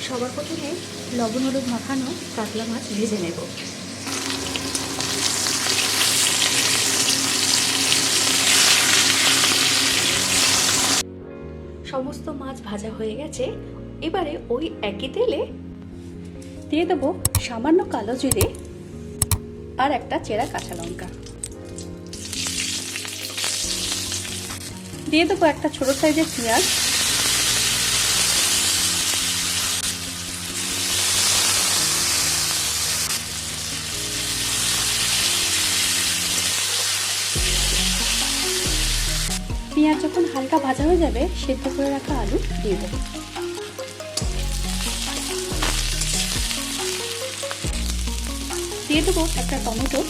সবার প্রথমে লবণ হলুদ মাখানো কাতলা মাছ ভেজে নেব। সমস্ত মাছ ভাজা হয়ে গেছে। এবারে ওই একই তেলে দিয়ে দেবো সামান্য কালো জিরে আর একটা চেরা কাঁচা লঙ্কা। দিয়ে দেবো একটা ছোট সাইজের পেঁয়াজ, পেঁয়াজ যখন হালকা ভাজা হয়ে যাবে সেদ্ধ করে রাখা আলু দিয়ে দেবো। দিয়ে দেবো একটা টমেটো,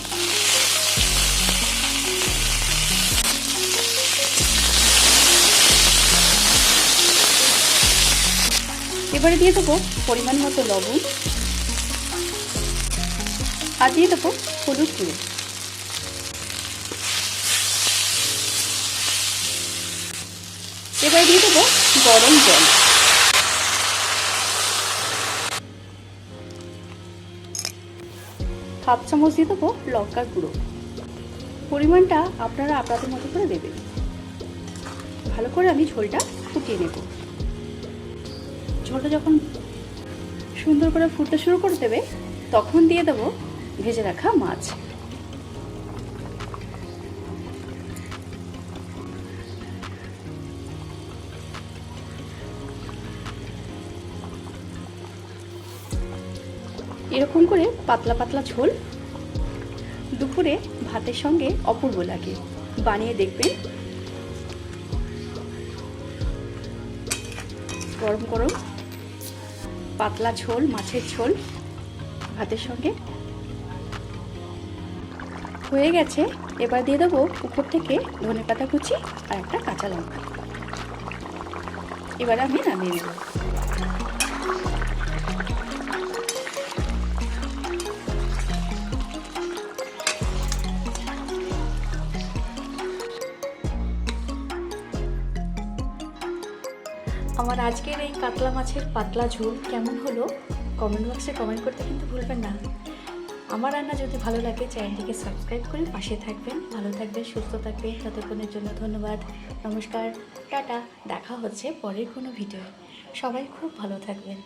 এবারে দিয়ে দেবো পরিমাণ মতো লবণ আর দিয়ে দেবো হলুদ গুঁড়ো। এবারে দিয়ে দেবো গরম জল। হাফ চামচ দিয়ে দেবো লঙ্কার গুঁড়ো। পরিমাণটা আপনারা আপনাদের মতো করে দেবেন। ভালো করে আমি ঝোলটা ফুটিয়ে নেব। ঝোলটা যখন সুন্দর করে ফুটতে শুরু করে দেবে তখন দিয়ে দেবো ভেজে রাখা মাছ। এরকম করে পাতলা পাতলা ঝোল দুপুরে ভাতের সঙ্গে অপূর্ব লাগে। বানিয়ে দেখবেন। গরম গরম পাতলা ঝোল, মাছের ঝোল ভাতের সঙ্গে হয়ে গেছে। এবার দিয়ে দেবো উপর থেকে ধনেপাতা কুচি আর একটা কাঁচা লঙ্কা। এবার আমি নামিয়ে নেব। আমার আজকের এই কাতলা মাছের পাতলা ঝোল কেমন হলো কমেন্ট বক্সে কমেন্ট করতে কিন্তু ভুলবেন না। আমার রান্না যদি ভালো লাগে চ্যানেলটিকে সাবস্ক্রাইব করে পাশে থাকবেন। ভালো থাকবেন, সুস্থ থাকবেন। ততক্ষণের জন্য ধন্যবাদ, নমস্কার, টাটা। দেখা হচ্ছে পরের কোনো ভিডিও। সবাই খুব ভালো থাকবেন।